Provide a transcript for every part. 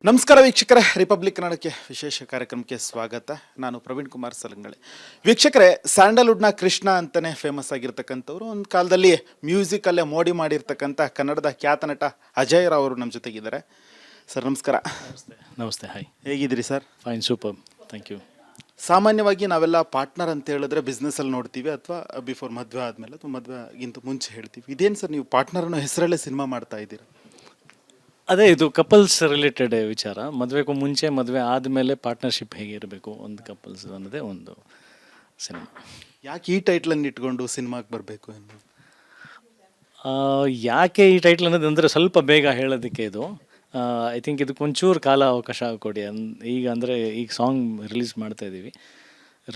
ನಮಸ್ಕಾರ ವೀಕ್ಷಕರೇ, ರಿಪಬ್ಲಿಕ್ ಕನ್ನಡಕ್ಕೆ ವಿಶೇಷ ಕಾರ್ಯಕ್ರಮಕ್ಕೆ ಸ್ವಾಗತ. ನಾನು ಪ್ರವೀಣ್ ಕುಮಾರ್ ಸಲಂಗಳೆ. ವೀಕ್ಷಕರೇ, ಸ್ಯಾಂಡಲ್ವುಡ್ನ ಕೃಷ್ಣ ಅಂತಲೇ ಫೇಮಸ್ ಆಗಿರ್ತಕ್ಕಂಥವ್ರು, ಒಂದು ಕಾಲದಲ್ಲಿ ಮ್ಯೂಸಿಕಲ್ಲೇ ಮೋಡಿ ಮಾಡಿರ್ತಕ್ಕಂಥ ಕನ್ನಡದ ಖ್ಯಾತ ನಟ ಅಜಯ್ ರಾವ್ ಅವರು ನಮ್ಮ ಜೊತೆಗಿದ್ದಾರೆ. ಸರ್ ನಮಸ್ಕಾರ. ನಮಸ್ತೆ. ಹಾಯ್, ಹೇಗಿದ್ದೀರಿ sir? Fine, super, thank you. ಸಾಮಾನ್ಯವಾಗಿ ನಾವೆಲ್ಲ ಪಾರ್ಟ್ನರ್ ಅಂತ ಹೇಳಿದ್ರೆ ಬಿಸ್ನೆಸ್ಸಲ್ಲಿ ನೋಡ್ತೀವಿ, ಅಥವಾ ಬಿಫೋರ್ ಮದುವೆ ಆದಮೇಲೆ ಅಥವಾ ಮದುವೆಗಿಂತ ಮುಂಚೆ ಹೇಳ್ತೀವಿ. ಇದೇನು ಸರ್, ನೀವು ಪಾರ್ಟ್ನರ್ ಅನ್ನೋ ಹೆಸರಲ್ಲೇ ಸಿನಿಮಾ ಮಾಡ್ತಾ ಇದ್ದೀರಾ? ಅದೇ, ಇದು ಕಪಲ್ಸ್ ರಿಲೇಟೆಡ್ ವಿಚಾರ. ಮದುವೆಗೂ ಮುಂಚೆ, ಮದುವೆ ಆದಮೇಲೆ ಪಾರ್ಟ್ನರ್ಶಿಪ್ ಹೇಗಿರಬೇಕು ಒಂದು ಕಪಲ್ಸ್ ಅನ್ನೋದೇ ಒಂದು ಸಿನಿಮಾ. ಯಾಕೆ ಈ ಟೈಟ್ಲನ್ನು ಇಟ್ಕೊಂಡು ಸಿನಿಮಾಗೆ ಬರಬೇಕು ಅನ್ನೋದು? ಯಾಕೆ ಈ ಟೈಟ್ಲ್ ಅನ್ನೋದು ಅಂದರೆ ಸ್ವಲ್ಪ ಬೇಗ ಹೇಳೋದಕ್ಕೆ ಇದು. ಐ ಥಿಂಕ್ ಇದಕ್ಕೆ ಒಂಚೂರು ಕಾಲ ಅವಕಾಶ ಕೊಡಿ. ಈಗ ಅಂದರೆ ಈಗ ಸಾಂಗ್ ರಿಲೀಸ್ ಮಾಡ್ತಾ ಇದ್ದೀವಿ.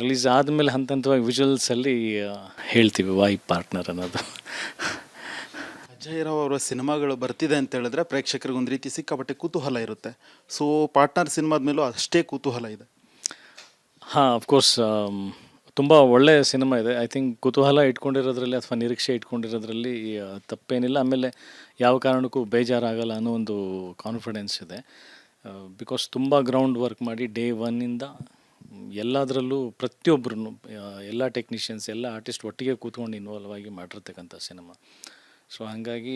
ರಿಲೀಸ್ ಆದಮೇಲೆ ಹಂತ ಹಂತವಾಗಿ ವಿಜುವಲ್ಸಲ್ಲಿ ಹೇಳ್ತೀವಿ ವೈ ಪಾರ್ಟ್ನರ್ ಅನ್ನೋದು. ಅಜಯ್ ರಾವ್ ಅವರ ಸಿನಿಮಾಗಳು ಬರ್ತಿದೆ ಅಂತ ಹೇಳಿದ್ರೆ ಪ್ರೇಕ್ಷಕರಿಗೆ ಒಂದು ರೀತಿ ಸಿಕ್ಕಾಪಟ್ಟೆ ಕುತೂಹಲ ಇರುತ್ತೆ. ಸೊ ಪಾರ್ಟ್ನರ್ ಸಿನಿಮಾದ ಮೇಲೂ ಅಷ್ಟೇ ಕುತೂಹಲ ಇದೆ. ಹಾಂ, ಅಫ್ಕೋರ್ಸ್ ತುಂಬ ಒಳ್ಳೆಯ ಸಿನಿಮಾ ಇದೆ. ಐ ಥಿಂಕ್ ಕುತೂಹಲ ಇಟ್ಕೊಂಡಿರೋದ್ರಲ್ಲಿ ಅಥವಾ ನಿರೀಕ್ಷೆ ಇಟ್ಕೊಂಡಿರೋದ್ರಲ್ಲಿ ತಪ್ಪೇನಿಲ್ಲ. ಆಮೇಲೆ ಯಾವ ಕಾರಣಕ್ಕೂ ಬೇಜಾರಾಗಲ್ಲ ಅನ್ನೋ ಒಂದು ಕಾನ್ಫಿಡೆನ್ಸ್ ಇದೆ. ಬಿಕಾಸ್ ತುಂಬ ಗ್ರೌಂಡ್ ವರ್ಕ್ ಮಾಡಿ ಡೇ ಒನ್ನಿಂದ ಎಲ್ಲದರಲ್ಲೂ ಪ್ರತಿಯೊಬ್ಬರೂ, ಎಲ್ಲ ಟೆಕ್ನಿಷಿಯನ್ಸ್, ಎಲ್ಲ ಆರ್ಟಿಸ್ಟ್ ಒಟ್ಟಿಗೆ ಕೂತ್ಕೊಂಡು ಇನ್ವಾಲ್ವ್ ಆಗಿ ಮಾಡಿರ್ತಕ್ಕಂಥ ಸಿನಿಮಾ. ಸೊ ಹಾಗಾಗಿ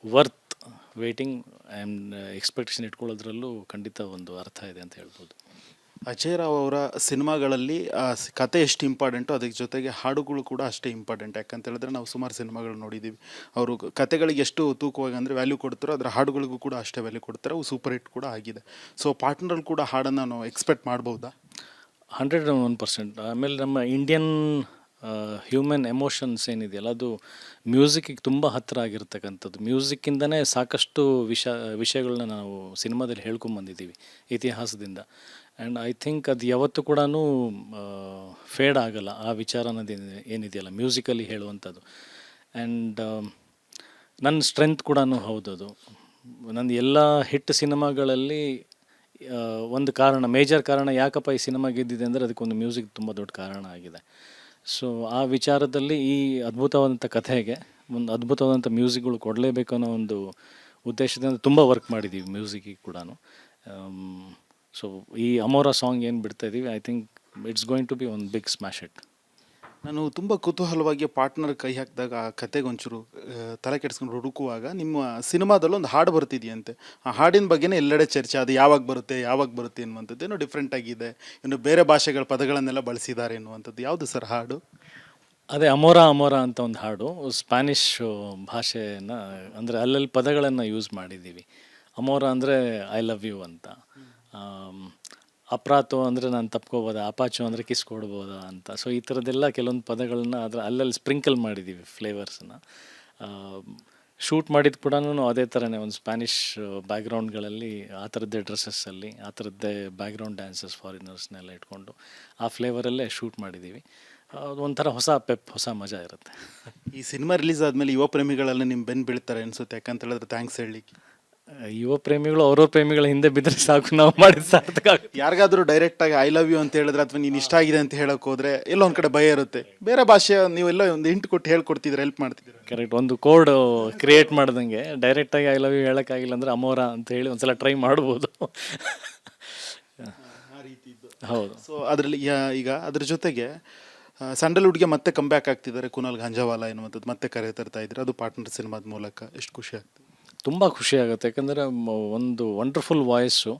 ವರ್ತ್ ವೇಟಿಂಗ್ ಆ್ಯಂಡ್ ಎಕ್ಸ್ಪೆಕ್ಟೇಷನ್ ಇಟ್ಕೊಳ್ಳೋದ್ರಲ್ಲೂ ಖಂಡಿತ ಒಂದು ಅರ್ಥ ಇದೆ ಅಂತ ಹೇಳ್ಬೋದು. ಅಜಯ್ ರಾವ್ ಅವರ ಸಿನಿಮಾಗಳಲ್ಲಿ ಕತೆ ಎಷ್ಟು ಇಂಪಾರ್ಟೆಂಟು, ಅದಕ್ಕೆ ಜೊತೆಗೆ ಹಾಡುಗಳು ಕೂಡ ಅಷ್ಟೇ ಇಂಪಾರ್ಟೆಂಟ್. ಯಾಕಂತ ಹೇಳಿದ್ರೆ ನಾವು ಸುಮಾರು ಸಿನಿಮಾಗಳು ನೋಡಿದ್ದೀವಿ. ಅವರು ಕತೆಗಳಿಗೆ ಎಷ್ಟು ತೂಕವಾಗಿ ಅಂದರೆ ವ್ಯಾಲ್ಯೂ ಕೊಡ್ತಾರೋ, ಅದರ ಹಾಡುಗಳಿಗೂ ಕೂಡ ಅಷ್ಟೇ ವ್ಯಾಲ್ಯೂ ಕೊಡ್ತಾರೆ. ಅವು ಸೂಪರ್ ಹಿಟ್ ಕೂಡ ಆಗಿದೆ. ಸೊ ಪಾರ್ಟ್ನರಲ್ಲಿ ಕೂಡ ಹಾಡನ್ನು ನಾವು ಎಕ್ಸ್ಪೆಕ್ಟ್ ಮಾಡ್ಬೋದಾ? 101%. ಆಮೇಲೆ ನಮ್ಮ ಇಂಡಿಯನ್ ಹ್ಯೂಮನ್ ಎಮೋಷನ್ಸ್ ಏನಿದೆಯಲ್ಲ, ಅದು ಮ್ಯೂಸಿಕ್ಕಿಗೆ ತುಂಬ ಹತ್ತಿರ ಆಗಿರ್ತಕ್ಕಂಥದ್ದು. ಮ್ಯೂಸಿಕ್ಕಿಂದನೇ ಸಾಕಷ್ಟು ವಿಷಯಗಳನ್ನ ನಾವು ಸಿನಿಮಾದಲ್ಲಿ ಹೇಳ್ಕೊಂಬಂದಿದ್ದೀವಿ ಇತಿಹಾಸದಿಂದ. ಆ್ಯಂಡ್ ಐ ಥಿಂಕ್ ಅದು ಯಾವತ್ತೂ ಕೂಡ ಫೇಡ್ ಆಗಲ್ಲ. ಆ ವಿಚಾರ ಅನ್ನೋದು ಏನಿದೆಯಲ್ಲ ಮ್ಯೂಸಿಕಲ್ಲಿ ಹೇಳುವಂಥದ್ದು. ಆ್ಯಂಡ್ ನನ್ನ ಸ್ಟ್ರೆಂತ್ ಕೂಡ ಹೌದದು. ನನ್ನ ಎಲ್ಲ ಹಿಟ್ ಸಿನಿಮಾಗಳಲ್ಲಿ ಒಂದು ಕಾರಣ, ಮೇಜರ್ ಕಾರಣ ಯಾಕಪ್ಪ ಈ ಸಿನಿಮಾ ಗೆದ್ದಿದೆ ಅಂದರೆ ಅದಕ್ಕೊಂದು ಮ್ಯೂಸಿಕ್ ತುಂಬ ದೊಡ್ಡ ಕಾರಣ ಆಗಿದೆ. ಸೊ ಆ ವಿಚಾರದಲ್ಲಿ ಈ ಅದ್ಭುತವಾದಂಥ ಕಥೆಗೆ ಒಂದು ಅದ್ಭುತವಾದಂಥ ಮ್ಯೂಸಿಕ್ಗಳು ಕೊಡಲೇಬೇಕು ಅನ್ನೋ ಒಂದು ಉದ್ದೇಶದಿಂದ ತುಂಬ ವರ್ಕ್ ಮಾಡಿದ್ದೀವಿ ಮ್ಯೂಸಿಕ್ಕಿಗೆ ಕೂಡ. ಸೊ ಈ ಅಮೋರಾ ಸಾಂಗ್ ಏನು ಬಿಡ್ತಾ ಇದ್ದೀವಿ, I think it's going to be ಒಂದು ಬಿಗ್ ಸ್ಮ್ಯಾಶ್ ಹಿಟ್. ನಾನು ತುಂಬ ಕುತೂಹಲವಾಗಿ ಪಾರ್ಟ್ನರ್ ಕೈ ಹಾಕಿದಾಗ ಆ ಕತೆಗೆ ಒಂಚೂರು ತಲೆ ಕೆಡಿಸ್ಕೊಂಡು ಹುಡುಕುವಾಗ ನಿಮ್ಮ ಸಿನಿಮಾದಲ್ಲೂ ಒಂದು ಹಾಡು ಬರ್ತಿದೆಯಂತೆ. ಆ ಹಾಡಿನ ಬಗ್ಗೆನೇ ಎಲ್ಲೆಡೆ ಚರ್ಚೆ. ಅದು ಯಾವಾಗ ಬರುತ್ತೆ ಎನ್ನುವಂಥದ್ದು. ಏನೋ ಡಿಫ್ರೆಂಟ್ ಆಗಿದೆ, ಇನ್ನು ಬೇರೆ ಭಾಷೆಗಳ ಪದಗಳನ್ನೆಲ್ಲ ಬಳಸಿದ್ದಾರೆ ಎನ್ನುವಂಥದ್ದು. ಯಾವುದು ಸರ್ ಹಾಡು? ಅದೇ ಅಮೋರಾ ಅಂತ ಒಂದು ಹಾಡು. ಸ್ಪ್ಯಾನಿಷ್ ಭಾಷೆಯನ್ನು, ಅಂದರೆ ಅಲ್ಲಲ್ಲಿ ಪದಗಳನ್ನು ಯೂಸ್ ಮಾಡಿದ್ದೀವಿ. ಅಮೋರಾ ಅಂದರೆ ಐ ಲವ್ ಯು ಅಂತ, ಅಪ್ರಾತೋ ಅಂದರೆ ನಾನು ತಪ್ಕೋಬೋದಾ, ಅಪಾಚೋ ಅಂದರೆ ಕಿಸ್ ಕೊಡ್ಬೋದಾ ಅಂತ. ಸೊ ಈ ಥರದ್ದೆಲ್ಲ ಕೆಲವೊಂದು ಪದಗಳನ್ನ ಅಲ್ಲಲ್ಲಿ ಸ್ಪ್ರಿಂಕಲ್ ಮಾಡಿದ್ದೀವಿ ಫ್ಲೇವರ್ಸನ್ನು. ಶೂಟ್ ಮಾಡಿದ ಕೂಡ ಅದೇ ಥರನೇ ಒಂದು ಸ್ಪ್ಯಾನಿಷ್ ಬ್ಯಾಕ್ಗ್ರೌಂಡ್ಗಳಲ್ಲಿ, ಆ ಥರದ್ದೇ ಡ್ರೆಸ್ಸಸ್ಸಲ್ಲಿ, ಆ ಥರದ್ದೇ ಬ್ಯಾಕ್ಗ್ರೌಂಡ್ ಡ್ಯಾನ್ಸಸ್ ಫಾರಿನರ್ಸ್ನೆಲ್ಲ ಇಟ್ಕೊಂಡು ಆ ಫ್ಲೇವರಲ್ಲೇ ಶೂಟ್ ಮಾಡಿದ್ದೀವಿ. ಒಂಥರ ಹೊಸ ಮಜಾ ಇರುತ್ತೆ. ಈ ಸಿನಿಮಾ ರಿಲೀಸ್ ಆದಮೇಲೆ ಯುವ ಪ್ರೇಮಿಗಳೆಲ್ಲ ನಿಮ್ಮ ಬೆನ್ನು ಬೀಳ್ತಾರೆ ಅನಿಸುತ್ತೆ. ಯಾಕಂತ ಹೇಳಿದ್ರೆ ಥ್ಯಾಂಕ್ಸ್ ಹೇಳಲಿಕ್ಕೆ ಯುವ ಪ್ರೇಮಿಗಳು ಅವ್ರವ್ರ ಪ್ರೇಮಿಗಳ ಹಿಂದೆ ಬಿದ್ದರೆ ಸಾಕು, ನಾವು ಮಾಡಿದ ಸಾರ್ಥಕ ಆಗುತ್ತೆ. ಯಾರಿಗಾದ್ರೂ ಡೈರೆಕ್ಟಾಗಿ ಐ ಲವ್ ಯು ಅಂತ ಹೇಳಿದ್ರೆ, ಅಥವಾ ನೀನು ಇಷ್ಟ ಆಗಿದೆ ಅಂತ ಹೇಳೋಕೆ ಹೋದರೆ ಎಲ್ಲೋ ಒಂದು ಕಡೆ ಭಯ ಇರುತ್ತೆ. ಬೇರೆ ಭಾಷೆ ನೀವೆಲ್ಲ ಒಂದು ಹಿಂಟ್ ಕೊಟ್ಟು ಹೇಳ್ಕೊಡ್ತಿದ್ರೆ, ಹೆಲ್ಪ್ ಮಾಡ್ತಿದ್ರೆ. ಕರೆಕ್ಟ್, ಒಂದು ಕೋಡ್ ಕ್ರಿಯೇಟ್ ಮಾಡ್ದಂಗೆ ಡೈರೆಕ್ಟಾಗಿ ಐ ಲವ್ ಯು ಹೇಳೋಕ್ಕಾಗಿಲ್ಲ ಅಂದರೆ ಅಮೋರಾ ಅಂತ ಹೇಳಿ ಒಂದ್ಸಲ ಟ್ರೈ ಮಾಡ್ಬೋದು. ಹೌದು. ಸೊ ಅದರಲ್ಲಿ ಈಗ ಅದ್ರ ಜೊತೆಗೆ ಸ್ಯಾಂಡಲ್ವುಡ್ಗೆ ಮತ್ತೆ ಕಂಬ್ಯಾಕ್ ಆಗ್ತಿದ್ದಾರೆ ಕುನಾಲ್ ಗಾಂಜಾವಾಲ ಎನ್ನುವಂಥದ್ದು ಮತ್ತೆ ಕರೆ ತರ್ತಾ ಇದ್ದಾರೆ. ಅದು ಪಾರ್ಟ್ನರ್ ಸಿನಿಮಾದ ಮೂಲಕ ಎಷ್ಟು ಖುಷಿ ಆಗ್ತದೆ? ತುಂಬ ಖುಷಿ ಆಗುತ್ತೆ. ಯಾಕಂದರೆ ಒಂದು ವಂಡರ್ಫುಲ್ ವಾಯ್ಸು.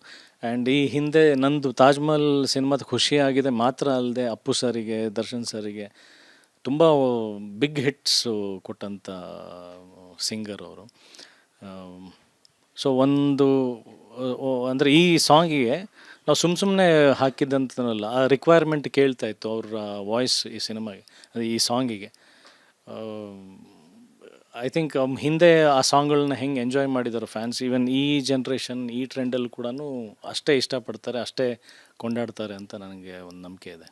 ಆ್ಯಂಡ್ ಈ ಹಿಂದೆ ನಂದು ತಾಜ್ ಮಹಲ್ ಸಿನಿಮಾದ ಖುಷಿಯಾಗಿದೆ ಮಾತ್ರ ಅಲ್ಲದೆ, ಅಪ್ಪು ಸರಿಗೆ, ದರ್ಶನ್ ಸರಿಗೆ ತುಂಬ ಬಿಗ್ ಹಿಟ್ಸು ಕೊಟ್ಟಂಥ ಸಿಂಗರ್ ಅವರು. ಸೊ ಒಂದು ಅಂದರೆ ಈ ಸಾಂಗಿಗೆ ನಾವು ಸುಮ್ಮನೆ ಹಾಕಿದ್ದಂತನಲ್ಲ, ಆ ರಿಕ್ವೈರ್ಮೆಂಟ್ ಕೇಳ್ತಾ ಇತ್ತು ಅವ್ರ ವಾಯ್ಸ್ ಈ ಸಿನಿಮಾಗೆ, ಈ ಸಾಂಗಿಗೆ. ಐ ಥಿಂಕ್ ಹಿಂದೆ ಆ ಸಾಂಗ್ಗಳನ್ನ ಹೆಂಗೆ ಎಂಜಾಯ್ ಮಾಡಿದ್ದಾರೆ ಫ್ಯಾನ್ಸ್, ಈವನ್ ಈ ಜನ್ರೇಷನ್, ಈ ಟ್ರೆಂಡಲ್ಲಿ ಕೂಡ ಅಷ್ಟೇ ಇಷ್ಟಪಡ್ತಾರೆ, ಅಷ್ಟೇ ಕೊಂಡಾಡ್ತಾರೆ ಅಂತ ನನಗೆ ಒಂದು ನಂಬಿಕೆ ಇದೆ.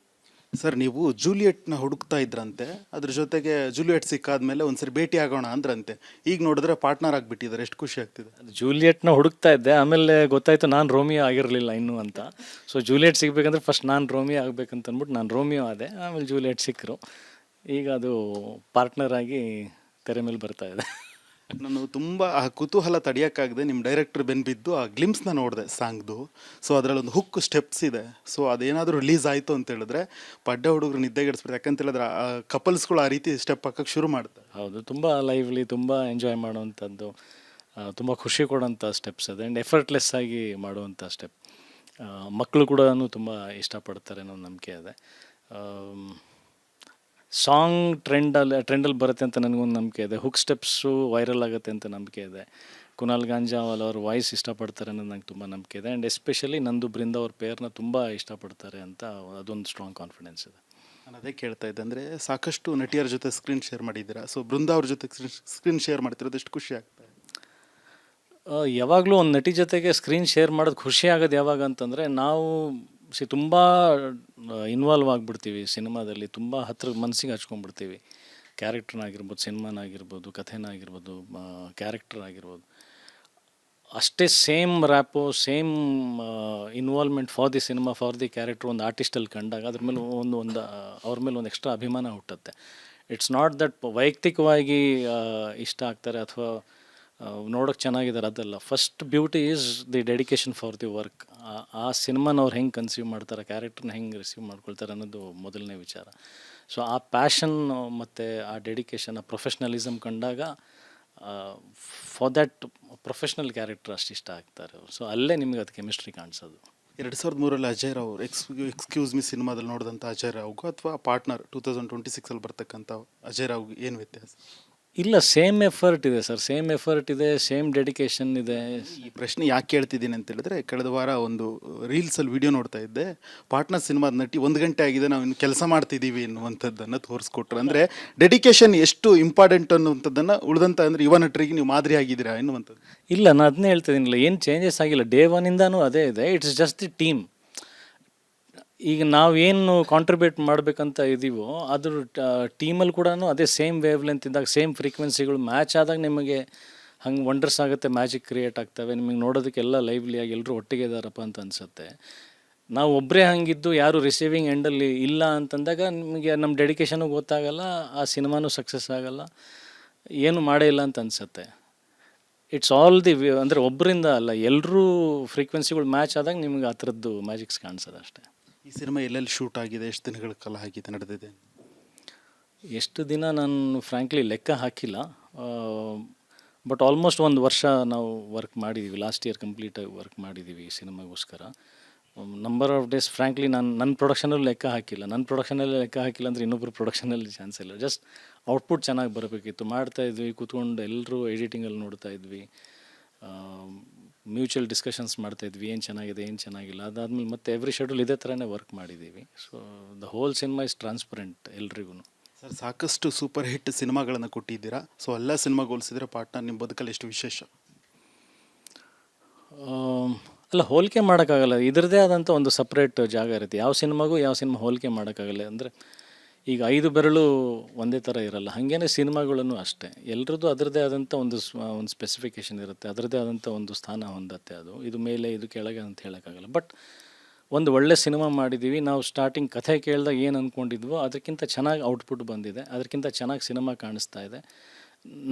ಸರ್, ನೀವು ಜೂಲಿಯೆಟ್ನ ಹುಡುಕ್ತಾ ಇದ್ರಂತೆ, ಅದ್ರ ಜೊತೆಗೆ ಜೂಲಿಯೆಟ್ ಸಿಕ್ಕಾದ್ಮೇಲೆ ಒಂದ್ಸರಿ ಭೇಟಿ ಆಗೋಣ ಅಂದ್ರಂತೆ. ಈಗ ನೋಡಿದ್ರೆ ಪಾರ್ಟ್ನರ್ ಆಗಿಬಿಟ್ಟಿದ್ದಾರೆ. ಎಷ್ಟು ಖುಷಿ ಆಗ್ತಿದೆ? ಜೂಲಿಯೆಟ್ನ ಹುಡುಕ್ತಾ ಇದ್ದೆ, ಆಮೇಲೆ ಗೊತ್ತಾಯ್ತು ನಾನು ರೋಮಿಯೋ ಆಗಿರಲಿಲ್ಲ ಇನ್ನೂ ಅಂತ. ಸೊ ಜೂಲಿಯೆಟ್ ಸಿಗಬೇಕಂದ್ರೆ ಫಸ್ಟ್ ನಾನು ರೋಮಿಯೋ ಆಗಬೇಕಂತ ಅಂದ್ಬಿಟ್ಟು ನಾನು ರೋಮಿಯೋ ಆದೆ. ಆಮೇಲೆ ಜೂಲಿಯೆಟ್ ಸಿಕ್ಕರು. ಈಗ ಅದು ಪಾರ್ಟ್ನರ್ ಆಗಿ ತೆರೆ ಮೇಲೆ ಬರ್ತಾ ಇದೆ. ನಾನು ತುಂಬ ಆ ಕುತೂಹಲ ತಡೆಯೋಕ್ಕಾಗದೆ ನಿಮ್ಮ ಡೈರೆಕ್ಟರ್ ಬೆನ್ಬಿದ್ದು ಆ ಗ್ಲಿಮ್ಸ್ನ ನೋಡಿದೆ ಸಾಂಗ್ದು. ಸೊ ಅದರಲ್ಲಿ ಒಂದು ಹುಕ್ ಸ್ಟೆಪ್ಸ್ ಇದೆ. ಸೊ ಅದೇನಾದರೂ ರಿಲೀಸ್ ಆಯಿತು ಅಂತ ಹೇಳಿದ್ರೆ ಪಡ್ಡೆ ಹುಡುಗರು ನಿದ್ದೆಗೆಡಿಸ್ಬಿಡ್ತಾರೆ. ಯಾಕಂತ ಹೇಳಿದ್ರೆ ಆ ಕಪಲ್ಸ್ಗಳು ಆ ರೀತಿ ಸ್ಟೆಪ್ ಹಾಕಕ್ಕೆ ಶುರು ಮಾಡ್ತಾರೆ. ಹೌದು, ತುಂಬ ಲೈವ್ಲಿ, ತುಂಬ ಎಂಜಾಯ್ ಮಾಡುವಂಥದ್ದು, ತುಂಬ ಖುಷಿ ಕೊಡೋಂಥ ಸ್ಟೆಪ್ಸ್ ಅದು. ಆ್ಯಂಡ್ ಎಫರ್ಟ್ಲೆಸ್ ಆಗಿ ಮಾಡುವಂಥ ಸ್ಟೆಪ್. ಮಕ್ಕಳು ಕೂಡ ತುಂಬ ಇಷ್ಟಪಡ್ತಾರೆ ಅನ್ನೋ ನಂಬಿಕೆ ಇದೆ. ಸಾಂಗ್ ಟ್ರೆಂಡಲ್ಲಿ ಬರುತ್ತೆ ಅಂತ ನನಗೊಂದು ನಂಬಿಕೆ ಇದೆ. ಹುಕ್ ಸ್ಟೆಪ್ಸು ವೈರಲ್ ಆಗುತ್ತೆ ಅಂತ ನಂಬಿಕೆ ಇದೆ. ಕುನಾಲ್ ಗಾಂಜಾವಾಲ್ ಅವ್ರ ವಾಯ್ಸ್ ಇಷ್ಟಪಡ್ತಾರೆ ಅನ್ನೋದು ನಂಗೆ ತುಂಬ ನಂಬಿಕೆ ಇದೆ. ಆ್ಯಂಡ್ ಎಸ್ಪೆಷಲಿ ನಂದು ಬೃಂದ ಅವ್ರ ಪೇರ್ನ ತುಂಬ ಇಷ್ಟಪಡ್ತಾರೆ ಅಂತ ಅದೊಂದು ಸ್ಟ್ರಾಂಗ್ ಕಾನ್ಫಿಡೆನ್ಸ್ ಇದೆ. ನಾನು ಅದೇ ಕೇಳ್ತಾ ಇದ್ದೆ, ಅಂದರೆ ಸಾಕಷ್ಟು ನಟಿಯರ ಜೊತೆ ಸ್ಕ್ರೀನ್ ಶೇರ್ ಮಾಡಿದ್ದೀರಾ. ಸೊ ಬೃಂದ ಅವ್ರ ಜೊತೆ ಸ್ಕ್ರೀನ್ ಶೇರ್ ಮಾಡ್ತಿರೋದು ಎಷ್ಟು ಖುಷಿ ಆಗ್ತದೆ? ಯಾವಾಗಲೂ ಒಂದು ನಟಿ ಜೊತೆಗೆ ಸ್ಕ್ರೀನ್ ಶೇರ್ ಮಾಡೋದು ಖುಷಿ ಆಗೋದು ಯಾವಾಗ ಅಂತಂದರೆ, ನಾವು ತುಂಬ ಇನ್ವಾಲ್ವ್ ಆಗಿಬಿಡ್ತೀವಿ ಸಿನಿಮಾದಲ್ಲಿ, ತುಂಬ ಹತ್ರ ಮನಸ್ಸಿಗೆ ಹಚ್ಕೊಂಡ್ಬಿಡ್ತೀವಿ. ಕ್ಯಾರೆಕ್ಟ್ರನ್ನಾಗಿರ್ಬೋದು, ಸಿನಿಮಾನಾಗಿರ್ಬೋದು, ಕಥೆನಾಗಿರ್ಬೋದು, ಕ್ಯಾರೆಕ್ಟರ್ ಆಗಿರ್ಬೋದು. ಅಷ್ಟೇ same ರ್ಯಾಪು, same involvement for the cinema, for the character ಒಂದು ಆರ್ಟಿಸ್ಟಲ್ಲಿ ಕಂಡಾಗ ಅದ್ರ ಮೇಲೆ ಅವ್ರ ಮೇಲೆ ಒಂದು ಎಕ್ಸ್ಟ್ರಾ ಅಭಿಮಾನ ಹುಟ್ಟುತ್ತೆ. ಇಟ್ಸ್ ನಾಟ್ ದಟ್ ವೈಯಕ್ತಿಕವಾಗಿ ಇಷ್ಟ ಆಗ್ತಾರೆ ಅಥವಾ ನೋಡೋಕ್ಕೆ ಚೆನ್ನಾಗಿದ್ದಾರೆ, ಅದಲ್ಲ. First beauty is the dedication for the work. ಆ ಸಿನಿಮಾನ ಅವ್ರು ಹೆಂಗೆ ಕನ್ಸೀವ್ ಮಾಡ್ತಾರೆ, ಕ್ಯಾರೆಕ್ಟರ್ನ ಹೆಂಗೆ ರಿಸೀವ್ ಮಾಡ್ಕೊಳ್ತಾರೆ ಅನ್ನೋದು ಮೊದಲನೇ ವಿಚಾರ. ಸೊ ಆ ಪ್ಯಾಷನ್ ಮತ್ತು ಆ ಡೆಡಿಕೇಶನ್, ಆ ಪ್ರೊಫೆಷ್ನಲಿಸಮ್ ಕಂಡಾಗ ಫಾರ್ ದ್ಯಾಟ್ ಪ್ರೊಫೆಷ್ನಲ್ ಕ್ಯಾರೆಕ್ಟರ್ ಅಷ್ಟು ಇಷ್ಟ ಆಗ್ತಾರೆ ಅವರು. ಸೊ ಅಲ್ಲೇ ನಿಮಗೆ ಅದು ಕೆಮಿಸ್ಟ್ರಿ ಕಾಣಿಸೋದು. 2003 ಅಜಯ್ ರಾವ್ ಎಕ್ಸ್ಕ್ಯೂಸ್ ಮಿ ಸಿನಿಮಾದಲ್ಲಿ ನೋಡಿದಂಥ ಅಜಯ್ ರಾವ್ಗೂ ಅಥವಾ ಪಾರ್ಟ್ನರ್ 2026 ಬರ್ತಕ್ಕಂಥ ಅಜಯ್ ರಾವ್ಗೂ ಏನು ವ್ಯತ್ಯಾಸ? ಇಲ್ಲ, ಸೇಮ್ ಎಫರ್ಟ್ ಇದೆ ಸರ್, ಸೇಮ್ ಎಫರ್ಟ್ ಇದೆ, ಸೇಮ್ ಡೆಡಿಕೇಶನ್ ಇದೆ. ಈ ಪ್ರಶ್ನೆ ಯಾಕೆ ಕೇಳ್ತಿದ್ದೀನಿ ಅಂತ ಹೇಳಿದ್ರೆ, ಕಳೆದ ವಾರ ಒಂದು ರೀಲ್ಸಲ್ಲಿ ವಿಡಿಯೋ ನೋಡ್ತಾ ಇದ್ದೆ. ಪಾರ್ಟ್ನರ್ ಸಿನಿಮಾದ ನಟಿ 1 ಗಂಟೆ ಆಗಿದೆ, ನಾವು ಇನ್ನು ಕೆಲಸ ಮಾಡ್ತಿದ್ದೀವಿ ಅನ್ನುವಂಥದ್ದನ್ನು ತೋರಿಸ್ಕೊಟ್ರು. ಅಂದರೆ ಡೆಡಿಕೇಶನ್ ಎಷ್ಟು ಇಂಪಾರ್ಟೆಂಟ್ ಅನ್ನುವಂಥದ್ದನ್ನು ಉಳಿದಂಥ ಅಂದರೆ ಯುವ ನಟರಿಗೆ ನೀವು ಮಾದರಿ ಆಗಿದ್ದೀರಾ ಎನ್ನುವಂಥದ್ದು. ಇಲ್ಲ, ನಾನು ಅದನ್ನೇ ಹೇಳ್ತಿದ್ದೀನಿಲ್ಲ, ಏನು ಚೇಂಜಸ್ ಆಗಿಲ್ಲ. ಡೇ ಒನ್ನಿಂದನೂ ಅದೇ ಇದೆ. It's just the team. ಈಗ ನಾವೇನು ಕಾಂಟ್ರಿಬ್ಯೂಟ್ ಮಾಡಬೇಕಂತ ಇದ್ದೀವೋ ಅದ್ರ ಟೀಮಲ್ಲಿ ಕೂಡ ಅದೇ ಸೇಮ್ ವೇವ್ ಲೆಂತ್ ಇದ್ದಾಗ, ಸೇಮ್ ಫ್ರೀಕ್ವೆನ್ಸಿಗಳು ಮ್ಯಾಚ್ ಆದಾಗ ನಿಮಗೆ ಹಂಗೆ ವಂಡರ್ಸ್ ಆಗುತ್ತೆ, ಮ್ಯಾಜಿಕ್ ಕ್ರಿಯೇಟ್ ಆಗ್ತವೆ. ನಿಮಗೆ ನೋಡೋದಕ್ಕೆಲ್ಲ ಲೈವ್ಲಿಯಾಗಿ ಎಲ್ಲರೂ ಒಟ್ಟಿಗೆ ಇದ್ದಾರಪ್ಪ ಅಂತ ಅನಿಸುತ್ತೆ. ನಾವು ಒಬ್ಬರೇ ಹಂಗಿದ್ದು ಯಾರು ರಿಸೀವಿಂಗ್ ಎಂಡಲ್ಲಿ ಇಲ್ಲ ಅಂತಂದಾಗ ನಿಮಗೆ ನಮ್ಮ ಡೆಡಿಕೇಶನು ಗೊತ್ತಾಗಲ್ಲ, ಆ ಸಿನಿಮಾನೂ ಸಕ್ಸಸ್ ಆಗಲ್ಲ, ಏನು ಮಾಡೇ ಇಲ್ಲ ಅಂತ ಅನಿಸುತ್ತೆ. ಇಟ್ಸ್ ಆಲ್ ದಿ ಅಂದರೆ ಒಬ್ಬರಿಂದ ಅಲ್ಲ, ಎಲ್ಲರೂ ಫ್ರೀಕ್ವೆನ್ಸಿಗಳು ಮ್ಯಾಚ್ ಆದಾಗ ನಿಮಗೆ ಆ ಥರದ್ದು ಮ್ಯಾಜಿಕ್ಸ್ ಕಾಣಿಸೋದು ಅಷ್ಟೇ. ಈ ಸಿನಿಮಾ ಎಲ್ಲೆಲ್ಲಿ ಶೂಟ್ ಆಗಿದೆ, ಎಷ್ಟು ದಿನಗಳ ಕಾಲ ಆಗಿದೆ, ನಡೆದಿದೆ? ಎಷ್ಟು ದಿನ ನಾನು ಫ್ರ್ಯಾಂಕ್ಲಿ ಲೆಕ್ಕ ಹಾಕಿಲ್ಲ. ಬಟ್ ಆಲ್ಮೋಸ್ಟ್ 1 ವರ್ಷ ನಾವು ವರ್ಕ್ ಮಾಡಿದ್ದೀವಿ. ಲಾಸ್ಟ್ ಇಯರ್ ಕಂಪ್ಲೀಟಾಗಿ ವರ್ಕ್ ಮಾಡಿದ್ದೀವಿ ಈ ಸಿನಿಮಾಗೋಸ್ಕರ. ನಂಬರ್ ಆಫ್ ಡೇಸ್ ಫ್ರ್ಯಾಂಕ್ಲಿ ನನ್ನ ಪ್ರೊಡಕ್ಷನಲ್ಲಿ ಲೆಕ್ಕ ಹಾಕಿಲ್ಲ. ನನ್ನ ಪ್ರೊಡಕ್ಷನಲ್ಲಿ ಲೆಕ್ಕ ಹಾಕಿಲ್ಲ ಅಂದರೆ ಇನ್ನೊಬ್ಬರು ಪ್ರೊಡಕ್ಷನಲ್ಲಿ ಚಾನ್ಸ್ ಇಲ್ಲ. ಜಸ್ಟ್ ಔಟ್ಪುಟ್ ಚೆನ್ನಾಗಿ ಬರಬೇಕಿತ್ತು. ಮಾಡ್ತಾಯಿದ್ವಿ, ಕೂತ್ಕೊಂಡು ಎಲ್ಲರೂ ಎಡಿಟಿಂಗಲ್ಲಿ ನೋಡ್ತಾ ಇದ್ವಿ, ಮ್ಯೂಚುವಲ್ ಡಿಸ್ಕಷನ್ಸ್ ಮಾಡ್ತಾಯಿದ್ವಿ, ಏನು ಚೆನ್ನಾಗಿದೆ, ಏನು ಚೆನ್ನಾಗಿಲ್ಲ. ಅದಾದಮೇಲೆ ಮತ್ತೆ ಎವ್ರಿ ಶೆಡ್ಯೂಲ್ ಇದೇ ಥರನೇ ವರ್ಕ್ ಮಾಡಿದ್ದೀವಿ. So the whole cinema is transparent ಎಲ್ರಿಗೂ. ಸರ್, ಸಾಕಷ್ಟು ಸೂಪರ್ ಹಿಟ್ ಸಿನಿಮಾಗಳನ್ನು ಕೊಟ್ಟಿದ್ದೀರಾ. ಸೊ ಎಲ್ಲ ಸಿನಿಮಾಗೆ ಹೋಲಿಸಿದ್ರೆ ಪಾರ್ಟ್ನರ್ ನಿಮ್ಮ ಬದುಕಲ್ಲಿ ಎಷ್ಟು ವಿಶೇಷ? ಅಲ್ಲ, ಹೋಲಿಕೆ ಮಾಡೋಕ್ಕಾಗಲ್ಲ. ಇದರದೇ ಆದಂಥ ಒಂದು ಸಪ್ರೇಟ್ ಜಾಗ ಇರುತ್ತೆ. ಯಾವ ಸಿನಿಮಾಗೂ ಯಾವ ಸಿನಿಮಾ ಹೋಲಿಕೆ ಮಾಡೋಕ್ಕಾಗಲ್ಲ. ಅಂದರೆ ಈಗ 5 ಬೆರಳು ಒಂದೇ ಥರ ಇರಲ್ಲ, ಹಾಗೇನೆ ಸಿನಿಮಾಗಳನ್ನು ಅಷ್ಟೇ. ಎಲ್ಲರದ್ದು ಅದರದ್ದೇ ಆದಂಥ ಒಂದು ಸ್ಪೆಸಿಫಿಕೇಷನ್ ಇರುತ್ತೆ, ಅದರದ್ದೇ ಆದಂಥ ಒಂದು ಸ್ಥಾನ ಹೊಂದತ್ತೆ. ಅದು ಇದು ಮೇಲೆ ಇದು ಕೆಳಗೆ ಅಂತ ಹೇಳೋಕ್ಕಾಗಲ್ಲ. ಬಟ್ ಒಂದು ಒಳ್ಳೆ ಸಿನಿಮಾ ಮಾಡಿದ್ದೀವಿ. ನಾವು ಸ್ಟಾರ್ಟಿಂಗ್ ಕಥೆ ಕೇಳಿದಾಗ ಏನು ಅಂದ್ಕೊಂಡಿದ್ವೋ ಅದಕ್ಕಿಂತ ಚೆನ್ನಾಗಿ ಔಟ್ಪುಟ್ ಬಂದಿದೆ, ಅದಕ್ಕಿಂತ ಚೆನ್ನಾಗಿ ಸಿನಿಮಾ ಕಾಣಿಸ್ತಾ ಇದೆ.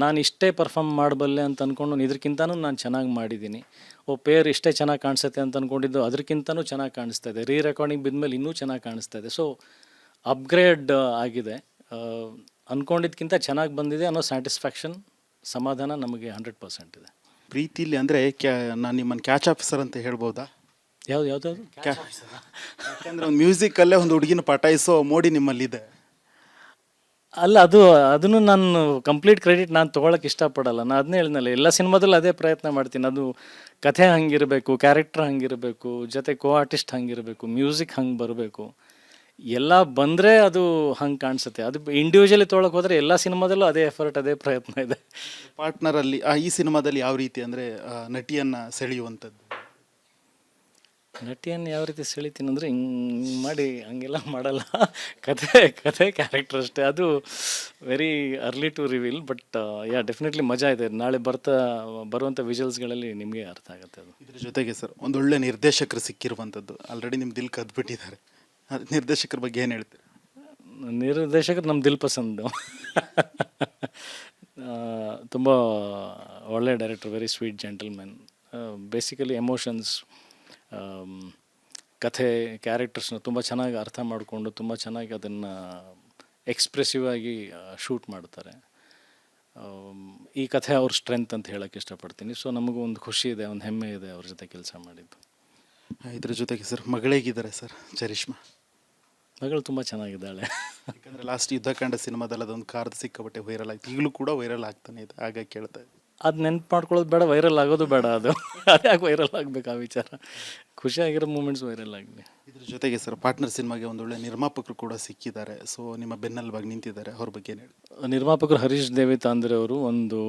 ನಾನು ಇಷ್ಟೇ ಪರ್ಫಾರ್ಮ್ ಮಾಡಬಲ್ಲೆ ಅಂತ ಅಂದ್ಕೊಂಡು ಇದಕ್ಕಿಂತನೂ ನಾನು ಚೆನ್ನಾಗಿ ಮಾಡಿದ್ದೀನಿ. ಪೇರ್ ಇಷ್ಟೇ ಚೆನ್ನಾಗಿ ಕಾಣಿಸುತ್ತೆ ಅಂತ ಅಂದ್ಕೊಂಡಿದ್ದು ಅದಕ್ಕಿಂತನೂ ಚೆನ್ನಾಗಿ ಕಾಣಿಸ್ತಾ ಇದೆ. ರೆಕಾರ್ಡಿಂಗ್ ಬಿದ್ಮೇಲೆ ಇನ್ನೂ ಚೆನ್ನಾಗಿ ಕಾಣಿಸ್ತಾ ಇದೆ. ಸೊ ಅಪ್ಗ್ರೇಡ್ ಆಗಿದೆ. ಅಂದ್ಕೊಂಡಿದ್ದಕ್ಕಿಂತ ಚೆನ್ನಾಗಿ ಬಂದಿದೆ ಅನ್ನೋ ಸ್ಯಾಟಿಸ್ಫ್ಯಾಕ್ಷನ್, ಸಮಾಧಾನ ನಮಗೆ 100% ಇದೆ. ಪ್ರೀತಿಲಿ ಅಂದರೆ ನಾನು ನಿಮ್ಮನ್ನು ಕ್ಯಾಚ್ ಆಫೀಸರ್ ಅಂತ ಹೇಳ್ಬೋದಾ? ಯಾವುದು ಯಾಕೆಂದರೆ ಒಂದು ಮ್ಯೂಸಿಕಲ್ಲೇ ಒಂದು ಹುಡುಗಿನ ಪಟಾಯಿಸೋ ಮೋಡಿ ನಿಮ್ಮಲ್ಲಿದೆ. ಅಲ್ಲ, ಅದನ್ನು ನಾನು ಕಂಪ್ಲೀಟ್ ಕ್ರೆಡಿಟ್ ನಾನು ತೊಗೊಳಕ್ಕೆ ಇಷ್ಟಪಡಲ್ಲ. ನಾನು ಅದನ್ನೇ ಹೇಳಿದ್ನಲ್ಲ, ಎಲ್ಲ ಸಿನಿಮಾದಲ್ಲೂ ಅದೇ ಪ್ರಯತ್ನ ಮಾಡ್ತೀನಿ. ಅದು ಕಥೆ ಹಂಗಿರಬೇಕು, ಕ್ಯಾರೆಕ್ಟರ್ ಹಂಗಿರಬೇಕು, ಜೊತೆ ಕೋ ಆರ್ಟಿಸ್ಟ್ ಹಂಗಿರಬೇಕು, ಮ್ಯೂಸಿಕ್ ಹಂಗೆ ಬರಬೇಕು. ಎಲ್ಲ ಬಂದರೆ ಅದು ಹಂಗೆ ಕಾಣಿಸುತ್ತೆ. ಅದು ಇಂಡಿವಿಜುವಲಿ ತೊಗೊಳಕ್ಕೆ ಹೋದರೆ ಎಲ್ಲ ಸಿನಿಮಾದಲ್ಲೂ ಅದೇ ಎಫರ್ಟ್, ಅದೇ ಪ್ರಯತ್ನ ಇದೆ. ಪಾರ್ಟ್ನರಲ್ಲಿ ಈ ಸಿನಿಮಾದಲ್ಲಿ ಯಾವ ರೀತಿ ಅಂದರೆ ನಟಿಯನ್ನು ಸೆಳೆಯುವಂಥದ್ದು? ನಟಿಯನ್ನು ಯಾವ ರೀತಿ ಸೆಳಿತೀನಿ ಅಂದರೆ ಹಿಂಗೆ ಮಾಡಿ ಹಂಗೆಲ್ಲ ಮಾಡಲ್ಲ. ಕಥೆ ಕ್ಯಾರೆಕ್ಟರ್ ಅಷ್ಟೇ. ಅದು very early to reveal. But definitely ಮಜಾ ಇದೆ. ನಾಳೆ ಬರುವಂಥ ವಿಜುವಲ್ಸ್ಗಳಲ್ಲಿ ನಿಮಗೆ ಅರ್ಥ ಆಗುತ್ತೆ ಅದು. ಇದ್ರ ಜೊತೆಗೆ ಸರ್, ಒಂದೊಳ್ಳೆ ನಿರ್ದೇಶಕರು ಸಿಕ್ಕಿರುವಂಥದ್ದು, ಆಲ್ರೆಡಿ ನಿಮ್ಮ ದಿಲ್ ಕದ್ಬಿಟ್ಟಿದ್ದಾರೆ. ನಿರ್ದೇಶಕರ ಬಗ್ಗೆ ಏನು ಹೇಳ್ತೀರಿ? ನಿರ್ದೇಶಕರು ನಮ್ಮ ದಿಲ್ ಪಸಂದು. ತುಂಬ ಒಳ್ಳೆ director, very sweet gentlemen. Basically emotions, ಕಥೆ, ಕ್ಯಾರೆಕ್ಟರ್ಸ್ನ ತುಂಬ ಚೆನ್ನಾಗಿ ಅರ್ಥ ಮಾಡಿಕೊಂಡು ತುಂಬ ಚೆನ್ನಾಗಿ ಅದನ್ನು ಎಕ್ಸ್ಪ್ರೆಸಿವ್ ಆಗಿ ಶೂಟ್ ಮಾಡ್ತಾರೆ. ಈ ಕಥೆ ಅವ್ರ ಸ್ಟ್ರೆಂತ್ ಅಂತ ಹೇಳೋಕ್ಕೆ ಇಷ್ಟಪಡ್ತೀನಿ. ಸೊ ನಮಗೂ ಒಂದು ಖುಷಿ ಇದೆ, ಒಂದು ಹೆಮ್ಮೆ ಇದೆ ಅವ್ರ ಜೊತೆ ಕೆಲಸ ಮಾಡಿದ್ದು. ಇದ್ರ ಜೊತೆಗೆ ಸರ್ ಮಗಳೇಗಿದ್ದಾರೆ ಸರ್ ಚರಿಷ್ಮಾ? ಮಗಳು ತುಂಬ ಚೆನ್ನಾಗಿದ್ದಾಳೆ. ಯಾಕಂದರೆ ಲಾಸ್ಟ್ ಯುದ್ಧಕಾಂಡ ಸಿನಿಮಾದಲ್ಲಿ ಅದೊಂದು ಕಾರ್ದು ಸಿಕ್ಕಾಪಟ್ಟೆ ವೈರಲ್ ಆಯ್ತು, ಈಗಲೂ ಕೂಡ ವೈರಲ್ ಆಗ್ತಾನೆ ಇದೆ, ಹಾಗಾಗಿ ಕೇಳ್ತಾ ಇದ್ದೆ. ಅದು ನೆನ್ಪು ಮಾಡ್ಕೊಳ್ಳೋದು ಬೇಡ, ವೈರಲ್ ಆಗೋದು ಬೇಡ. ಅದು ಅದ್ಯಾಕೆ ವೈರಲ್ ಆಗಬೇಕು? ಆ ವಿಚಾರ ಖುಷಿಯಾಗಿರೋ ಮೂಮೆಂಟ್ಸ್ ವೈರಲ್ ಆಗಲಿ. ಇದ್ರ ಜೊತೆಗೆ ಸರ್ ಪಾರ್ಟ್ನರ್ ಸಿನಿಮಾಗೆ ಒಂದೊಳ್ಳೆ ನಿರ್ಮಾಪಕರು ಕೂಡ ಸಿಕ್ಕಿದ್ದಾರೆ. ಸೊ ನಿಮ್ಮ ಬೆನ್ನೆಲುಬಾಗಿ ನಿಂತಿದ್ದಾರೆ, ಅವ್ರ ಬಗ್ಗೆ ಏನು ಹೇಳಿ? ನಿರ್ಮಾಪಕರು ಹರೀಶ್ ದೇವಿ ತಾಂದ್ರೆ ಅವರು ಒಂದು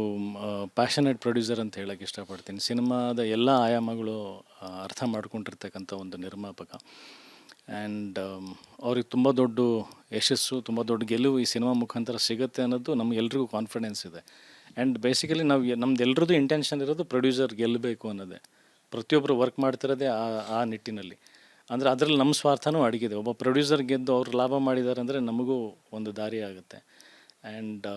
ಪ್ಯಾಷನೇಟ್ ಪ್ರೊಡ್ಯೂಸರ್ ಅಂತ ಹೇಳೋಕ್ಕೆ ಇಷ್ಟಪಡ್ತೀನಿ. ಸಿನಿಮಾದ ಎಲ್ಲ ಆಯಾಮಗಳು ಅರ್ಥ ಮಾಡ್ಕೊಂಡಿರ್ತಕ್ಕಂಥ ಒಂದು ನಿರ್ಮಾಪಕ. ಆ್ಯಂಡ್ ಅವ್ರಿಗೆ ತುಂಬ ದೊಡ್ಡ ಯಶಸ್ಸು, ತುಂಬ ದೊಡ್ಡ ಗೆಲುವು ಈ ಸಿನಿಮಾ ಮುಖಾಂತರ ಸಿಗುತ್ತೆ ಅನ್ನೋದು ನಮಗೆಲ್ರಿಗೂ ಕಾನ್ಫಿಡೆನ್ಸ್ ಇದೆ. ಆ್ಯಂಡ್ ಬೇಸಿಕಲಿ ನಮ್ದು ಎಲ್ರದ್ದು ಇಂಟೆನ್ಷನ್ ಇರೋದು ಪ್ರೊಡ್ಯೂಸರ್ ಗೆಲ್ಲಬೇಕು ಅನ್ನೋದೇ. ಪ್ರತಿಯೊಬ್ಬರು ವರ್ಕ್ ಮಾಡ್ತಿರೋದೇ ಆ ನಿಟ್ಟಿನಲ್ಲಿ. ಅಂದರೆ ಅದರಲ್ಲಿ ನಮ್ಮ ಸ್ವಾರ್ಥನೂ ಅಡಗಿದೆ. ಒಬ್ಬ ಪ್ರೊಡ್ಯೂಸರ್ ಗೆದ್ದು ಅವ್ರು ಲಾಭ ಮಾಡಿದ್ದಾರೆ ಅಂದರೆ ನಮಗೂ ಒಂದು ದಾರಿ ಆಗುತ್ತೆ. ಆ್ಯಂಡ್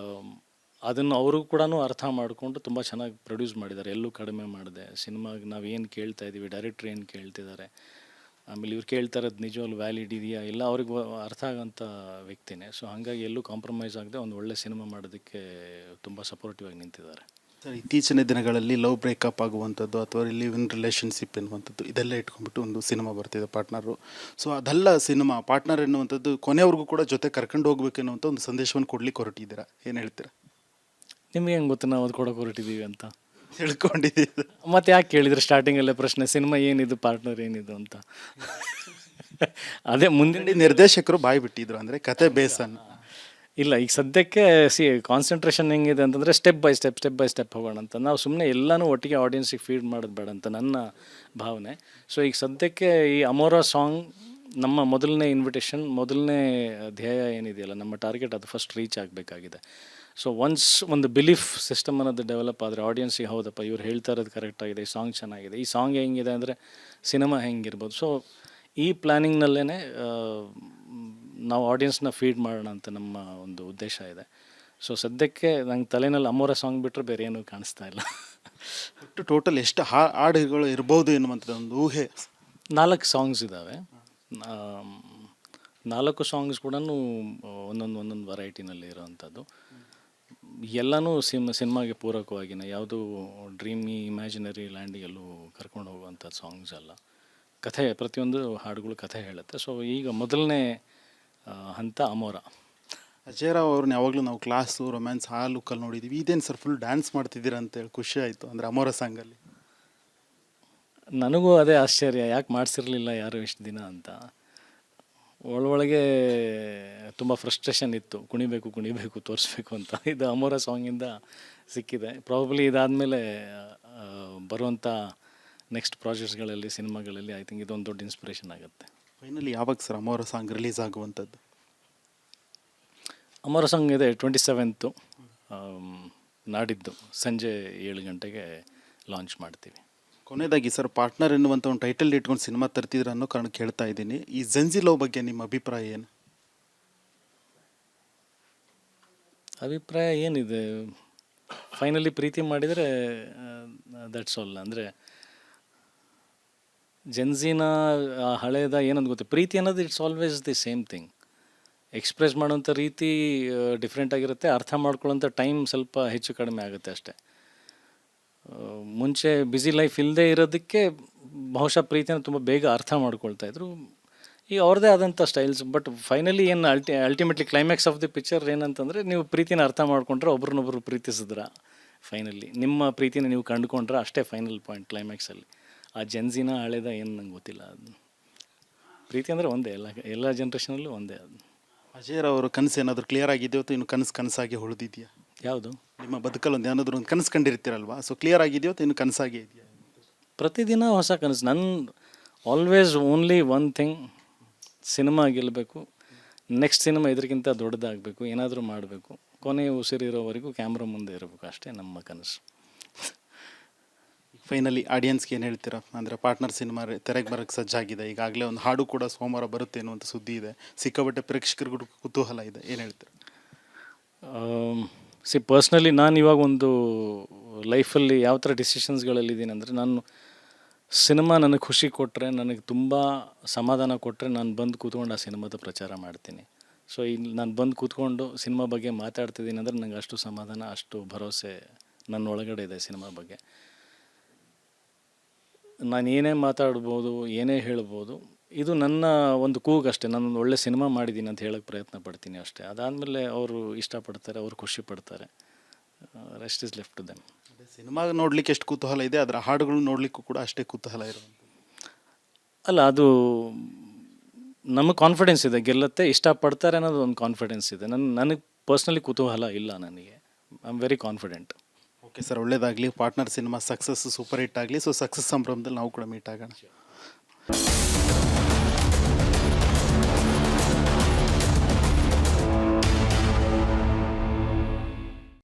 ಅದನ್ನು ಅವರು ಕೂಡ ಅರ್ಥ ಮಾಡಿಕೊಂಡು ತುಂಬ ಚೆನ್ನಾಗಿ ಪ್ರೊಡ್ಯೂಸ್ ಮಾಡಿದ್ದಾರೆ, ಎಲ್ಲೂ ಕಡಿಮೆ ಮಾಡಿದೆ. ಸಿನಿಮಾಗೆ ನಾವು ಏನು ಕೇಳ್ತಾ ಇದ್ದೀವಿ, ಡೈರೆಕ್ಟ್ರ್ ಏನು ಕೇಳ್ತಿದ್ದಾರೆ, ಆಮೇಲೆ ಇವ್ರು ಕೇಳ್ತಾ ಇರೋದು ನಿಜವಾಗ್ಲೂ ವ್ಯಾಲಿಡ್ ಇದೆಯಾ, ಎಲ್ಲ ಅವ್ರಿಗೆ ಅರ್ಥ ಆಗೋಂಥ ವ್ಯಕ್ತಿನೇ. ಸೊ ಹಾಗಾಗಿ ಎಲ್ಲೂ ಕಾಂಪ್ರಮೈಸ್ ಆಗದೆ ಒಂದು ಒಳ್ಳೆ ಸಿನಿಮಾ ಮಾಡೋದಕ್ಕೆ ತುಂಬ ಸಪೋರ್ಟಿವ್ ಆಗಿ ನಿಂತಿದ್ದಾರೆ. ಸರ್ ಇತ್ತೀಚಿನ ದಿನಗಳಲ್ಲಿ ಲವ್ ಬ್ರೇಕಪ್ ಆಗುವಂಥದ್ದು ಅಥವಾ ಲಿವ್ ಇನ್ ರಿಲೇಷನ್ಶಿಪ್ ಎನ್ನುವಂಥದ್ದು ಇದೆಲ್ಲ ಇಟ್ಕೊಂಡ್ಬಿಟ್ಟು ಒಂದು ಸಿನಿಮಾ ಬರ್ತಿದೆ ಪಾರ್ಟ್ನರು. ಸೊ ಅದೆಲ್ಲ ಸಿನಿಮಾ ಪಾರ್ಟ್ನರ್ ಎನ್ನುವಂಥದ್ದು ಕೊನೆವರೆಗೂ ಕೂಡ ಜೊತೆ ಕರ್ಕೊಂಡು ಹೋಗ್ಬೇಕು ಅನ್ನುವಂಥ ಒಂದು ಸಂದೇಶವನ್ನು ಕೊಡ್ಲಿಕ್ಕೆ ಹೊರಟಿದ್ದೀರಾ, ಏನು ಹೇಳ್ತೀರಾ? ನಿಮಗೆ ಹೆಂಗೆ ಗೊತ್ತು ನಾವು ಅದು ಕೊಡೋಕೆ ಹೊರಟಿದ್ದೀವಿ ಅಂತ? ತಿಳ್ಕೊಂಡಿದ್ದೀವಿ. ಮತ್ತೆ ಯಾಕೆ ಕೇಳಿದ್ರೆ ಸ್ಟಾರ್ಟಿಂಗಲ್ಲೇ ಪ್ರಶ್ನೆ, ಸಿನಿಮಾ ಏನಿದು, ಪಾರ್ಟ್ನರ್ ಏನಿದು ಅಂತ? ಅದೇ ಮುಂದಿನ ನಿರ್ದೇಶಕರು ಬಾಯಿ ಬಿಟ್ಟಿದ್ರು, ಅಂದರೆ ಕತೆ ಬೇಸನ್ನು. ಇಲ್ಲ, ಈಗ ಸದ್ಯಕ್ಕೆ ಕಾನ್ಸಂಟ್ರೇಷನ್ ಹೆಂಗಿದೆ ಅಂತಂದರೆ ಸ್ಟೆಪ್ ಬೈ ಸ್ಟೆಪ್ ಹೋಗೋಣ ಅಂತ. ನಾವು ಸುಮ್ಮನೆ ಎಲ್ಲನೂ ಒಟ್ಟಿಗೆ ಆಡಿಯನ್ಸಿಗೆ ಫೀಡ್ ಮಾಡೋದು ಬೇಡ ಅಂತ ನನ್ನ ಭಾವನೆ. ಸೊ ಈಗ ಸದ್ಯಕ್ಕೆ ಈ ಅಮೋರಾ ಸಾಂಗ್ ನಮ್ಮ ಮೊದಲನೇ ಇನ್ವಿಟೇಷನ್, ಮೊದಲನೇ ಧ್ಯೇಯ ಏನಿದೆಯಲ್ಲ, ನಮ್ಮ ಟಾರ್ಗೆಟ್ ಅದು ಫಸ್ಟ್ ರೀಚ್ ಆಗಬೇಕಾಗಿದೆ. ಸೊ ಒನ್ಸ್ ಒಂದು ಬಿಲೀಫ್ ಸಿಸ್ಟಮ್ ಅನ್ನೋದು ಡೆವಲಪ್ ಆದರೆ ಆಡಿಯನ್ಸಿಗೆ ಹೌದಪ್ಪ ಇವ್ರು ಹೇಳ್ತಾ ಇರೋದು ಕರೆಕ್ಟಾಗಿದೆ, ಈ ಸಾಂಗ್ ಚೆನ್ನಾಗಿದೆ, ಈ ಸಾಂಗ್ ಹೆಂಗಿದೆ ಅಂದರೆ ಸಿನಿಮಾ ಹೆಂಗಿರ್ಬೋದು. ಸೊ ಈ ಪ್ಲ್ಯಾನಿಂಗ್ನಲ್ಲೇ ನಾವು ಆಡಿಯನ್ಸ್ನ ಫೀಡ್ ಮಾಡೋಣ ಅಂತ ನಮ್ಮ ಒಂದು ಉದ್ದೇಶ ಇದೆ. ಸೊ ಸದ್ಯಕ್ಕೆ ನಂಗೆ ತಲೆನಲ್ಲಿ ಅಮೋರ ಸಾಂಗ್ ಬಿಟ್ಟರೆ ಬೇರೆ ಏನೂ ಕಾಣಿಸ್ತಾ ಇಲ್ಲ. ಒಟ್ಟು ಟೋಟಲ್ ಎಷ್ಟು ಹಾಡುಗಳು ಇರ್ಬೋದು ಎನ್ನುವಂಥದ್ದು ಒಂದು ಊಹೆ? 4 ಸಾಂಗ್ಸ್ ಇದ್ದಾವೆ. 4 ಸಾಂಗ್ಸ್ ಕೂಡ ಒಂದೊಂದು ವೆರೈಟಿನಲ್ಲಿ ಇರೋವಂಥದ್ದು. ಎಲ್ಲನೂ ಸಿನಿಮಾಗೆ ಪೂರಕವಾಗಿನೇ, ಯಾವುದು ಡ್ರೀಮಿ ಇಮ್ಯಾಜಿನರಿ ಲ್ಯಾಂಡಿಗೆಲ್ಲೂ ಕರ್ಕೊಂಡು ಹೋಗುವಂಥ ಸಾಂಗ್ಸ್ ಅಲ್ಲ. ಕಥೆ, ಪ್ರತಿಯೊಂದು ಹಾಡುಗಳು ಕಥೆ ಹೇಳುತ್ತೆ. ಸೊ ಈಗ ಮೊದಲನೇ ಹಂತ ಅಮೋರ. ಅಜಯ್ ರಾವ್ ಅವ್ರನ್ನ ಯಾವಾಗಲೂ ನಾವು ಕ್ಲಾಸು, ರೊಮ್ಯಾನ್ಸ್ ಆ ಲುಕ್ಕಲ್ಲಿ ನೋಡಿದ್ದೀವಿ. ಇದೇನು ಸರ್ ಫುಲ್ ಡ್ಯಾನ್ಸ್ ಮಾಡ್ತಿದ್ದೀರಾ ಅಂತೇಳಿ ಖುಷಿ ಆಯಿತು, ಅಂದರೆ ಅಮೋರ ಸಾಂಗಲ್ಲಿ. ನನಗೂ ಅದೇ ಆಶ್ಚರ್ಯ, ಯಾಕೆ ಮಾಡಿಸಿರಲಿಲ್ಲ ಯಾರು ಇಷ್ಟು ದಿನ ಅಂತ. ಒಳೊಳಗೆ ತುಂಬ ಫ್ರಸ್ಟ್ರೇಷನ್ ಇತ್ತು, ಕುಣಿಬೇಕು ತೋರಿಸ್ಬೇಕು ಅಂತ. ಇದು ಅಮೋರ ಸಾಂಗಿಂದ ಸಿಕ್ಕಿದೆ. ಪ್ರಾಬಬ್ಲಿ ಇದಾದಮೇಲೆ ಬರುವಂಥ ನೆಕ್ಸ್ಟ್ ಪ್ರಾಜೆಕ್ಟ್ಸ್ಗಳಲ್ಲಿ, ಸಿನಿಮಾಗಳಲ್ಲಿ ಐ ಥಿಂಕ್ ಇದೊಂದು ದೊಡ್ಡ ಇನ್ಸ್ಪಿರೇಷನ್ ಆಗುತ್ತೆ. ಫೈನಲಿ ಯಾವಾಗ ಸರ್ ಅಮೋರ ಸಾಂಗ್ ರಿಲೀಸ್ ಆಗುವಂಥದ್ದು? ಅಮೋರ ಸಾಂಗ್ ಇದೆ 27th, ನಾಡಿದ್ದು ಸಂಜೆ 7 ಗಂಟೆಗೆ ಲಾಂಚ್ ಮಾಡ್ತೀವಿ. ಕೊನೆಯದಾಗಿ ಸರ್, ಪಾರ್ಟ್ನರ್ ಎನ್ನುವಂಥ ಒಂದು ಟೈಟಲ್ ಇಟ್ಕೊಂಡು ಸಿನಿಮಾ ತರ್ತಿದ್ರ ಅನ್ನೋ ಕಾರಣ ಕೇಳ್ತಾ ಇದ್ದೀನಿ. ಈ ಜೆನ್ಜಿ ಲವ್ ಬಗ್ಗೆ ನಿಮ್ಮ ಅಭಿಪ್ರಾಯ ಏನು? ಅಭಿಪ್ರಾಯ ಏನಿದೆ, ಫೈನಲಿ ಪ್ರೀತಿ ಮಾಡಿದರೆ ದಟ್ಸ್ ಆಲ್. ಅಂದರೆ ಜೆನ್ಜಿನ ಹಳೆಯದ ಏನಂತ ಗೊತ್ತೆ, ಪ್ರೀತಿ ಅನ್ನೋದು it's always the same thing. Express ಮಾಡೋಂಥ ರೀತಿ ಡಿಫ್ರೆಂಟ್ ಆಗಿರುತ್ತೆ, ಅರ್ಥ ಮಾಡ್ಕೊಳ್ಳೋಂಥ ಟೈಮ್ ಸ್ವಲ್ಪ ಹೆಚ್ಚು ಕಡಿಮೆ ಆಗುತ್ತೆ ಅಷ್ಟೇ. ಮುಂಚೆ ಬ್ಯುಸಿ ಲೈಫ್ ಇಲ್ಲದೆ ಇರೋದಕ್ಕೆ ಬಹುಶಃ ಪ್ರೀತಿನ ತುಂಬ ಬೇಗ ಅರ್ಥ ಮಾಡ್ಕೊಳ್ತಾಯಿದ್ರು. ಈಗ ಅವ್ರದ್ದೇ ಆದಂಥ ಸ್ಟೈಲ್ಸ್. ಬಟ್ ಫೈನಲಿ ಏನು ultimately climax of the picture ಏನಂತಂದರೆ, ನೀವು ಪ್ರೀತಿನ ಅರ್ಥ ಮಾಡ್ಕೊಂಡ್ರೆ, ಒಬ್ರನ್ನೊಬ್ರು ಪ್ರೀತಿಸಿದ್ರ, ಫೈನಲಿ ನಿಮ್ಮ ಪ್ರೀತಿನ ನೀವು ಕಂಡುಕೊಂಡ್ರೆ ಅಷ್ಟೇ ಫೈನಲ್ ಪಾಯಿಂಟ್ ಕ್ಲೈಮ್ಯಾಕ್ಸಲ್ಲಿ. ಆ ಜೆನ್ಜಿನ ಹಳೆದ ಏನು ನಂಗೆ ಗೊತ್ತಿಲ್ಲ. ಅದು ಪ್ರೀತಿ ಅಂದರೆ ಒಂದೇ, ಎಲ್ಲ ಜನ್ರೇಷನಲ್ಲೂ ಒಂದೇ. ಅದು ಅಜಯ್ ರಾವ್ ಅವ್ರ ಕನಸು ಏನಾದರೂ ಕ್ಲಿಯರ್ ಆಗಿದೆಯೋ ಅಥವಾ ಇನ್ನು ಕನಸಾಗಿ ಉಳಿದಿದೆಯಾ? ಯಾವುದು? ನಿಮ್ಮ ಬದುಕಲ್ಲಿ ಒಂದು ಏನಾದರೂ ಒಂದು ಕನಸು ಕಂಡಿರ್ತೀರಲ್ವಾ, ಸೊ ಕ್ಲಿಯರ್ ಆಗಿದೆಯೋ ಅಥವಾ ಇನ್ನು ಕನಸಾಗೇ ಇದೆಯಾ? ಪ್ರತಿದಿನ ಹೊಸ ಕನಸು. ನನ್ನ always only one thing, cinema ಗೆಲ್ಲಬೇಕು, ನೆಕ್ಸ್ಟ್ ಸಿನಿಮಾ ಇದಕ್ಕಿಂತ ದೊಡ್ಡದಾಗಬೇಕು, ಏನಾದರೂ ಮಾಡಬೇಕು, ಕೊನೆಯ ಉಸಿರಿರೋವರೆಗೂ ಕ್ಯಾಮ್ರಾ ಮುಂದೆ ಇರಬೇಕು, ಅಷ್ಟೇ ನಮ್ಮ ಕನಸು. ಫೈನಲಿ ಆಡಿಯನ್ಸ್ಗೆ ಏನು ಹೇಳ್ತೀರಾ? ಅಂದರೆ ಪಾರ್ಟ್ನರ್ ಸಿನಿಮಾ ತೆರೆಗೆ ಬರೋಕ್ಕೆ ಸಜ್ಜಾಗಿದೆ, ಈಗಾಗಲೇ ಒಂದು ಹಾಡು ಕೂಡ ಸೋಮವಾರ ಬರುತ್ತೆ ಅನ್ನುವಂಥ ಸುದ್ದಿ ಇದೆ, ಸಿಕ್ಕಾಪಟ್ಟೆ ಪ್ರೇಕ್ಷಕರಿಗೂ ಕುತೂಹಲ ಇದೆ, ಏನು ಹೇಳ್ತೀರಾ? ಪರ್ಸ್ನಲಿ ನಾನು ಇವಾಗ ಒಂದು ಲೈಫಲ್ಲಿ ಯಾವ ಥರ ಡಿಸಿಷನ್ಸ್ಗಳಲ್ಲಿದ್ದೀನಿ ಅಂದರೆ, ನಾನು ಸಿನಿಮಾ ನನಗೆ ಖುಷಿ ಕೊಟ್ಟರೆ, ನನಗೆ ತುಂಬ ಸಮಾಧಾನ ಕೊಟ್ಟರೆ, ನಾನು ಬಂದು ಕೂತ್ಕೊಂಡು ಆ ಸಿನಿಮಾದ ಪ್ರಚಾರ ಮಾಡ್ತೀನಿ. ಸೊ ಇಲ್ಲಿ ನಾನು ಬಂದು ಕೂತ್ಕೊಂಡು ಸಿನಿಮಾ ಬಗ್ಗೆ ಮಾತಾಡ್ತಿದ್ದೀನಿ ಅಂದರೆ ನನಗೆ ಅಷ್ಟು ಸಮಾಧಾನ, ಅಷ್ಟು ಭರವಸೆ ನನ್ನ ಒಳಗಡೆ ಇದೆ ಸಿನಿಮಾ ಬಗ್ಗೆ. ನಾನು ಏನೇ ಮಾತಾಡ್ಬೋದು, ಏನೇ ಹೇಳ್ಬೋದು, ಇದು ನನ್ನ ಒಂದು ಕೂಗಷ್ಟೇ. ನಾನೊಂದು ಒಳ್ಳೆ ಸಿನಿಮಾ ಮಾಡಿದ್ದೀನಿ ಅಂತ ಹೇಳೋಕ್ಕೆ ಪ್ರಯತ್ನ ಪಡ್ತೀನಿ ಅಷ್ಟೇ. ಅದಾದಮೇಲೆ ಅವರು ಇಷ್ಟಪಡ್ತಾರೆ, ಅವರು ಖುಷಿ ಪಡ್ತಾರೆ. Rest is left to them. Cinema ನೋಡಲಿಕ್ಕೆ ಎಷ್ಟು ಕುತೂಹಲ ಇದೆ, ಅದರ ಹಾಡುಗಳು ನೋಡಲಿಕ್ಕೂ ಕೂಡ ಅಷ್ಟೇ ಕುತೂಹಲ ಇರುವಂಥದ್ದು. ಅಲ್ಲ, ಅದು ನಮಗೆ ಕಾನ್ಫಿಡೆನ್ಸ್ ಇದೆ, ಗೆಲ್ಲುತ್ತೆ, ಇಷ್ಟಪಡ್ತಾರೆ ಅನ್ನೋದು ಒಂದು ಕಾನ್ಫಿಡೆನ್ಸ್ ಇದೆ. ನನಗೆ ಪರ್ಸ್ನಲಿ ಕುತೂಹಲ ಇಲ್ಲ, ನನಗೆ I am very confident. Okay sir, ಒಳ್ಳೇದಾಗಲಿ. Partner cinema success, super hit ಆಗಲಿ. ಸೊ ಸಕ್ಸಸ್ ಸಂಭ್ರಮದಲ್ಲಿ ನಾವು ಕೂಡ ಮೀಟ್ ಆಗೋಣ.